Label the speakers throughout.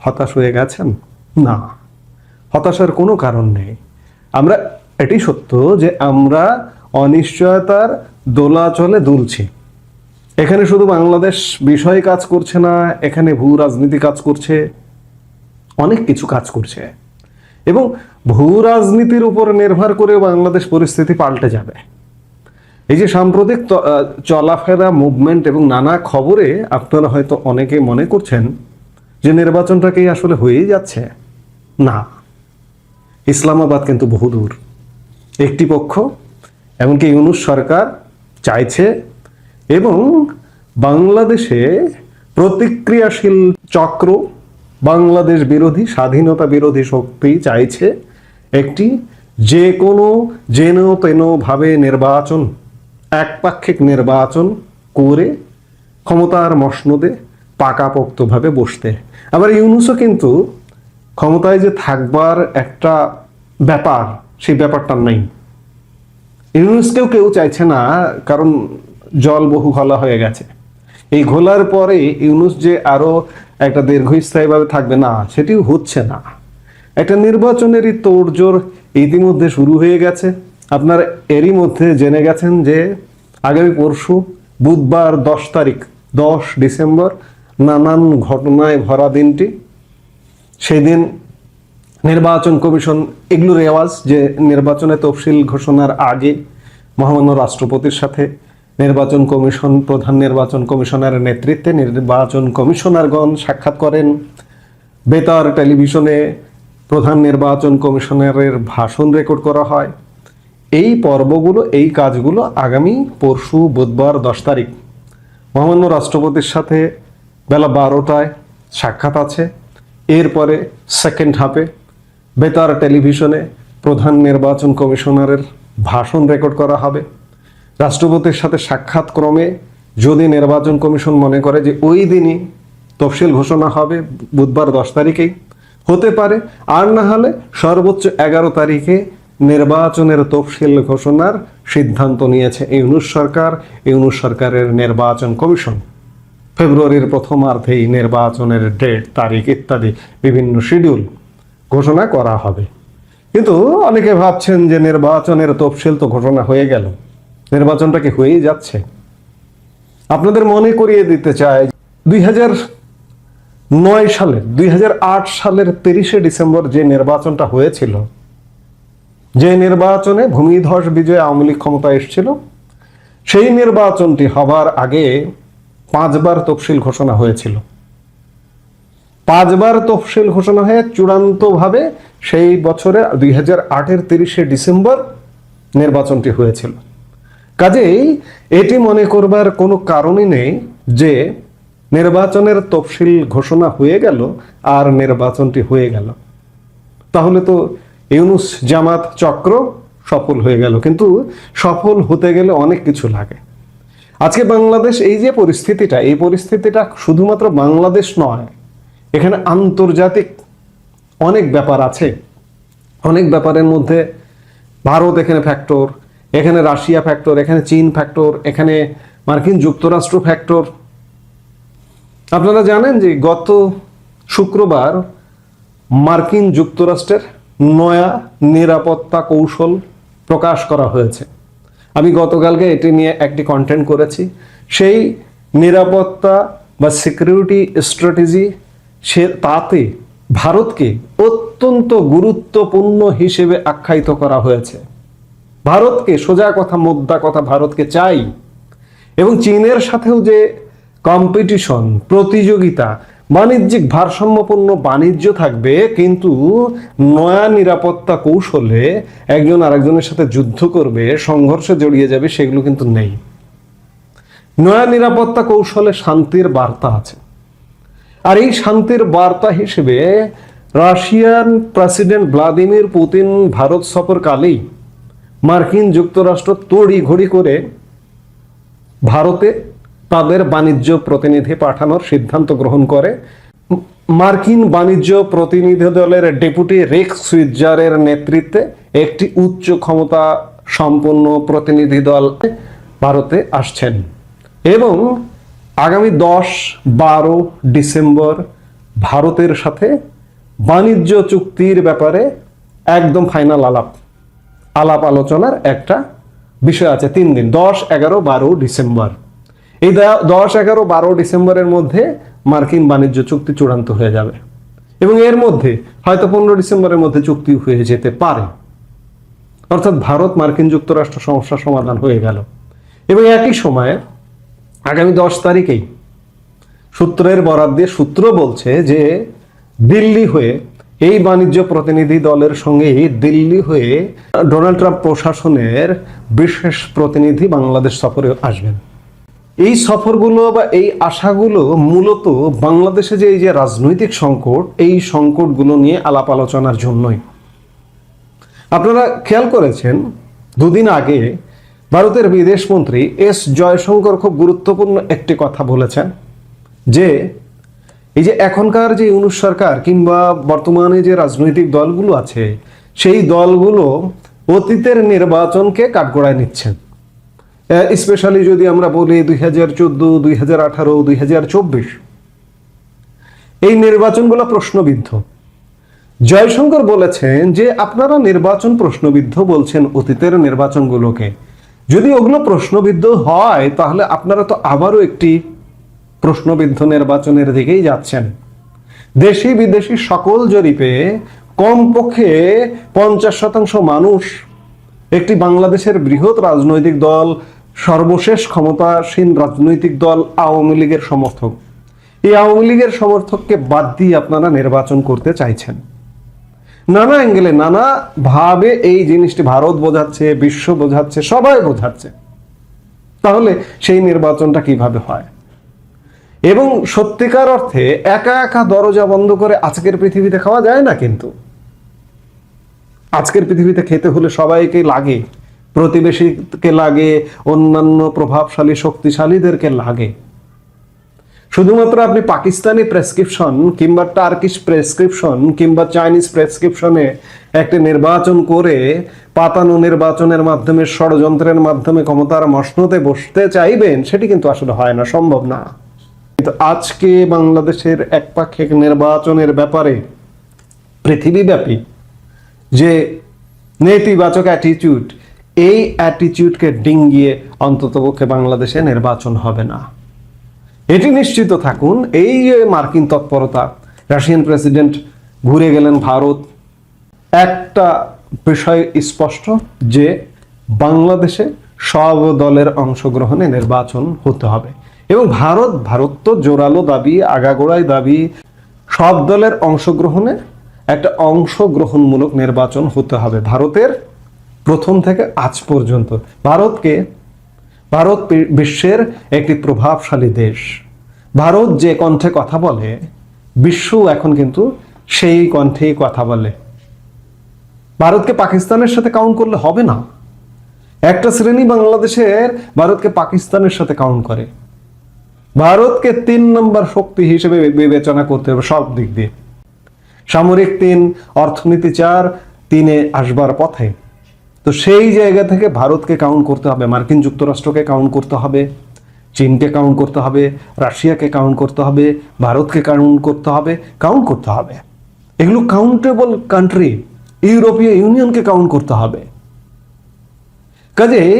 Speaker 1: হতাশ হয়ে গেছেন? না, হতাশার কোনো কারণ নেই। আমরা এটি সত্য যে আমরা অনিশ্চয়তার দোলাচলে দুলছি। এখানে শুধু বাংলাদেশ বিষয় কাজ করছে না, এখানে ভূ রাজনীতি কাজ করছে, অনেক কিছু কাজ করছে, এবং ভূ রাজনীতির উপর নির্ভর করে বাংলাদেশ পরিস্থিতি পাল্টে যাবে। এই যে সাম্প্রতিক চলাফেরা, মুভমেন্ট এবং নানা খবরে আপনারা হয়তো অনেকে মনে করছেন যে নির্বাচনটাকেই আসলে হয়েই যাচ্ছে। না, ইসলামাবাদ কিন্তু বহুদূর। একটি পক্ষ, এমনকি ইউনূস সরকার চাইছে, এবং বাংলাদেশে প্রতিক্রিয়াশীল চক্র, বাংলাদেশ বিরোধী, স্বাধীনতা বিরোধী শক্তি চাইছে একটি যে কোনো যেন তেন ভাবে নির্বাচন, একপাক্ষিক নির্বাচন করে ক্ষমতার মসনদে পাকাপোক্তভাবে বসতে। আবার ইউনূসও কিন্তু ক্ষমতায় যে থাকবার একটা ব্যাপার, সেই ব্যাপারটা নেই। ইউনূসকেও কেউ চাইছে না, কারণ জল বহু ঘোলা হয়ে গেছে। এই ঘোলার পরে ইউনূস যে আরো একটা দীর্ঘস্থায়ীভাবে থাকবে, না, সেটিও হচ্ছে না। একটা নির্বাচনেরই তোড়জোড় ইতিমধ্যে শুরু হয়ে গেছে। আপনার এরই মধ্যে জেনে গেছেন যে আগামী পরশু বুধবার 10 তারিখ, 10 ডিসেম্বর, নানান ঘটনায় ভরা দিনটি। সেদিন নির্বাচন কমিশন, এগুলোর রেওয়াজ যে নির্বাচনে তফসিল ঘোষণার আগে মহামান্য রাষ্ট্রপতির সাথে নির্বাচন কমিশন, প্রধান নির্বাচন কমিশনারের নেতৃত্বে নির্বাচন কমিশনারগণ সাক্ষাৎ করেন। বেতার টেলিভিশনে প্রধান নির্বাচন কমিশনারের ভাষণ রেকর্ড করা হয়। এই পর্বগুলো, এই কাজগুলো আগামী পরশু বুধবার 10 তারিখ মহামান্য রাষ্ট্রপতির সাথে বেলা 12টায় সাক্ষাৎ আছে। এরপরে সেকেন্ড হাফে বেতার টেলিভিশনে প্রধান নির্বাচন কমিশনারের ভাষণ রেকর্ড করা হবে। রাষ্ট্রপতির সাথে সাক্ষাৎ ক্রমে যদি নির্বাচন কমিশন মনে করে যে ওই দিনই তফসিল ঘোষণা হবে, বুধবার 10 তারিখেই হতে পারে, আর না হলে সর্বোচ্চ 11 তারিখে নির্বাচনের তফসিল ঘোষণার সিদ্ধান্ত নিয়েছে ইউনূস সরকার, ইউনূস সরকারের নির্বাচন কমিশন। ফেব্রুয়ারির প্রথমার্ধেই নির্বাচনের ডেট, তারিখ ইত্যাদি বিভিন্ন শিডিউল ঘোষণা করা হবে। কিন্তু অনেকে ভাবছেন যে নির্বাচনের তফসিল তো ঘোষণা হয়ে গেল, নির্বাচনটা কি হয়েই যাচ্ছে? আপনাদের মনে করিয়ে দিতে চাই, 2009 সালের, 2008 সালের 30শে ডিসেম্বর যে নির্বাচনটা হয়েছিল, যে নির্বাচনে ভূমিধস বিজয় আওয়ামী লীগ ক্ষমতা এসেছিল, সেই নির্বাচনটি হবার আগে 5 বার তফসিল ঘোষণা হয়েছিল। 5 বার তফসিল ঘোষণা হয়ে চূড়ান্তভাবে সেই বছরে 2008-এর 30শে ডিসেম্বর নির্বাচনটি হয়েছিল। কাজেই এটি মনে করবার কোনো কারণই নেই যে নির্বাচনের তফসিল ঘোষণা হয়ে গেল আর নির্বাচনটি হয়ে গেল, তাহলে তো ইউনূস জামাত চক্র সফল হয়ে গেল। কিন্তু সফল হতে গেলে অনেক কিছু লাগে। আজকে বাংলাদেশ এই যে পরিস্থিতিটা, এই পরিস্থিতিটা শুধুমাত্র বাংলাদেশ নয়, এখানে আন্তর্জাতিক অনেক ব্যাপার আছে। অনেক ব্যাপারের মধ্যে ভারত এখানে ফ্যাক্টর, এখানে রাশিয়া ফ্যাক্টর, এখানে চীন ফ্যাক্টর, এখানে মার্কিন যুক্তরাষ্ট্র ফ্যাক্টর। আপনারা জানেন যে গত শুক্রবার মার্কিন যুক্তরাষ্ট্রের নয়া নিরাপত্তা কৌশল প্রকাশ করা হয়েছে। আমি গতকালকে এটি নিয়ে একটি কন্টেন্ট করেছি। সেই নিরাপত্তা বা সিকিউরিটি স্ট্র্যাটেজি, তাতে ভারতকে অত্যন্ত গুরুত্বপূর্ণ হিসেবে আখ্যায়িত করা হয়েছে। ভারতকে, সোজা কথা, মোদ্দা কথা, ভারতকে চাই। এবং চীনের সাথেও যে কম্পিটিশন, প্রতিযোগিতা, বাণিজ্যিক ভারসাম্যপূর্ণ বাণিজ্য থাকবে, কিন্তু নয়া নিরাপত্তা কৌশলে একজন আরেকজনের সাথে যুদ্ধ করবে, সংঘর্ষে জড়িয়ে যাবে, সেগুলো কিন্তু নেই। নয়া নিরাপত্তা কৌশলে শান্তির বার্তা আছে। আর এই শান্তির বার্তা হিসেবে Russian president Vladimir Putin Bharat সফরকালেই মার্কিন যুক্তরাষ্ট্র তড়িঘড়ি করে ভারতে তাদের বাণিজ্য প্রতিনিধি পাঠানোর সিদ্ধান্ত গ্রহণ করে। মার্কিন বাণিজ্য প্রতিনিধি দলের ডেপুটি রেক্স সুইৎজারের নেতৃত্বে একটি উচ্চ ক্ষমতা সম্পন্ন প্রতিনিধি দল ভারতে আসছেন এবং আগামী 10-12 ডিসেম্বর ভারতের সাথে বাণিজ্য চুক্তির ব্যাপারে একদম ফাইনাল আলাপ আলোচনার একটা বিষয় আছে 3 দিন, 10, 11, 12 ডিসেম্বর। এই 10, 11, 12 ডিসেম্বরের মধ্যে মার্কিন বাণিজ্য চুক্তি চূড়ান্ত হয়ে যাবে এবং এর মধ্যে হয়তো 15 ডিসেম্বরের মধ্যে চুক্তি হয়ে যেতে পারে। অর্থাৎ ভারত মার্কিন যুক্তরাষ্ট্র সমস্যা সমাধান হয়ে গেল। এবং একই সময়ে আগামী 10 তারিখেই সূত্রের বরাত দিয়ে সূত্র বলছে যে দিল্লি হয়ে এই বাণিজ্য প্রতিনিধি দলের সঙ্গে দিল্লি হয়ে ডোনাল্ড ট্রাম্প প্রশাসনের বিশেষ প্রতিনিধি বাংলাদেশ সফরে আসবেন। এই সফরগুলো বা এই আশাগুলো মূলত বাংলাদেশে যে এই যে রাজনৈতিক সংকট, এই সংকটগুলো নিয়ে আলাপ আলোচনার জন্যই। আপনারা খেয়াল করেছেন 2 দিন আগে ভারতের বিদেশমন্ত্রী এস জয়শঙ্কর খুব গুরুত্বপূর্ণ একটি কথা বলেছেন যে এই যে এখনকার যে ইউনূস সরকার কিংবা বর্তমানে যে রাজনৈতিক দলগুলো আছে, সেই দলগুলো অতীতের নির্বাচনকে কাঠগড়ায় নিচ্ছেন। স্পেশালি যদি আমরা বলি 2014, 2018, 2024 এই নির্বাচনগুলো প্রশ্নবিদ্ধ। জয়শঙ্কর বলেছেন যে আপনারা নির্বাচন প্রশ্নবিদ্ধ বলছেন অতীতের নির্বাচনগুলোকে, যদি ওগুলো প্রশ্নবিদ্ধ হয় তাহলে আপনারা তো আবারও একটি প্রশ্নবিদ্ধ নির্বাচনের দিকেই যাচ্ছেন। দেশি বিদেশি সকল জরিপে কমপক্ষে 50% মানুষ একটি বাংলাদেশের বৃহৎ রাজনৈতিক দল, সর্বশেষ ক্ষমতাসীন রাজনৈতিক দল আওয়ামী লীগের সমর্থক। এই আওয়ামী লীগের সমর্থককে বাদ দিয়ে আপনারা নির্বাচন করতে চাইছেন। নানা অ্যাঙ্গেলে নানা ভাবে এই জিনিসটি ভারত বোঝাচ্ছে, বিশ্ব বোঝাচ্ছে, সবাই বোঝাচ্ছে। তাহলে সেই নির্বাচনটা কিভাবে হয়? এবং সত্যিকার অর্থে একা একা দরজা বন্ধ করে আজকের পৃথিবীতে খাওয়া যায় না। কিন্তু আজকের পৃথিবীতে খেতে হলে সবাইকে লাগে, প্রতিবেশীকে লাগে, অন্যান্য প্রভাবশালী শক্তিশালীদেরকে লাগে। শুধুমাত্র আপনি পাকিস্তানি প্রেসক্রিপশন কিংবা টার্কিশ প্রেসক্রিপশন কিংবা চাইনিজ প্রেসক্রিপশনে একটি নির্বাচন করে পাতানো নির্বাচনের মাধ্যমে, ষড়যন্ত্রের মাধ্যমে ক্ষমতার মসনদে বসতে চাইবেন, সেটি কিন্তু আসলে হয় না, সম্ভব না। কিন্তু আজকে বাংলাদেশের একপাক্ষিক নির্বাচনের ব্যাপারে পৃথিবীব্যাপী যে নেতিবাচক অ্যাটিটিউড, এই অ্যাটিটিউডকে ডিঙ্গিয়ে অন্ততপক্ষে বাংলাদেশে নির্বাচন হবে না। এটি নিশ্চিত থাকুন। এই যে মার্কিন তৎপরতা, রাশিয়ান প্রেসিডেন্ট ঘুরে গেলেন ভারত, একটা বিষয় স্পষ্ট যে বাংলাদেশে সব দলের অংশগ্রহণে নির্বাচন হতে হবে। এবং ভারত তো জোরালো দাবি, আগাগোড়াই দাবি, সব দলের অংশগ্রহণে একটা অংশগ্রহণমূলক নির্বাচন হতে হবে ভারতের প্রথম থেকে আজ পর্যন্ত। ভারত বিশ্বের একটি প্রভাবশালী দেশ। ভারত যে কণ্ঠে কথা বলে, বিশ্ব এখন কিন্তু সেই কণ্ঠেই কথা বলে। ভারতকে পাকিস্তানের সাথে কাউন্ট করলে হবে না। একটা শ্রেণী বাংলাদেশের ভারতকে পাকিস্তানের সাথে কাউন্ট করে। ভারতকে 3 নম্বর শক্তি হিসেবে বিবেচনা করতে হবে সব দিক দিয়ে। সামরিক 3, অর্থনীতি 4, 3-এ আসবার পথে। তো সেই জায়গা থেকে ভারতকে কাউন্ট করতে হবে, মার্কিন যুক্তরাষ্ট্রকে কাউন্ট করতে হবে, চীনকে কাউন্ট করতে হবে, রাশিয়াকে কাউন্ট করতে হবে, ভারতকে কাউন্ট করতে হবে। এগুলো কাউন্টেবল কান্ট্রি। ইউরোপীয় ইউনিয়নকে কাউন্ট করতে হবে। কাজেই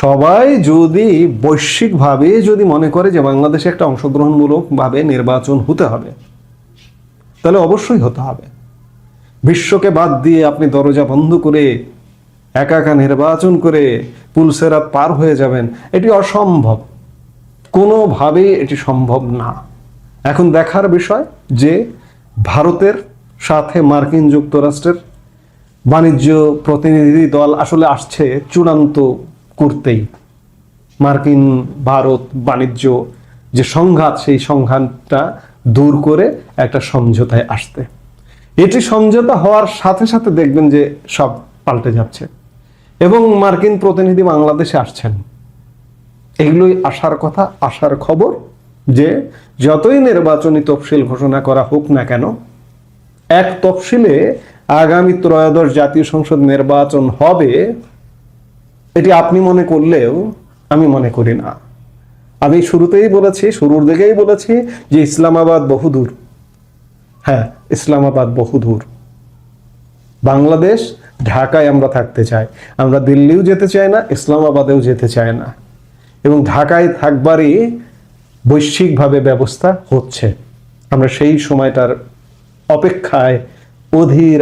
Speaker 1: সবাই যদি বৈশ্বিকভাবে যদি মনে করে যে বাংলাদেশে একটা অংশগ্রহণমূলকভাবে নির্বাচন হতে হবে, তাহলে অবশ্যই হতে হবে। বিশ্বকে বাদ দিয়ে আপনি দরজা বন্ধ করে একা একা নির্বাচন করে পুলসেরাত পার হয়ে যাবেন, এটি অসম্ভব। কোনোভাবেই এটি সম্ভব না। এখন দেখার বিষয় যে ভারতের সাথে মার্কিন যুক্তরাষ্ট্রের বাণিজ্য প্রতিনিধি দল আসলে আসছে চূড়ান্ত করতেই, মার্কিন ভারত বাণিজ্য যে সংঘাত, সেই সংঘাতটা দূর করে একটা সমঝোতায় আসতে। এটি সমঝোতা হওয়ার সাথে সাথে দেখবেন যে সব পাল্টে যাচ্ছে এবং মার্কিন প্রতিনিধি বাংলাদেশে আসছেন। এগুলোই আসার কথা, আসার খবর যে যতই নির্বাচনী তফসিল ঘোষণা করা হোক না কেন, এক তফসিলে আগামী ত্রয়োদশ জাতীয় সংসদ নির্বাচন হবে, এটি আপনি মনে করলেও আমি মনে করি না। আমি শুরুর দিকেই বলেছি যে ইসলামাবাদ বহুদূর, হ্যাঁ, ইসলামাবাদ বহুদূর। বাংলাদেশ ঢাকায় আমরা থাকতে চাই, আমরা দিল্লিও যেতে চাই না, ইসলামাবাদেও যেতে চাই না। এবং ঢাকায় থাকবারই বৈশ্বিকভাবে ব্যবস্থা হচ্ছে। আমরা সেই সময়টার অপেক্ষায় অধীর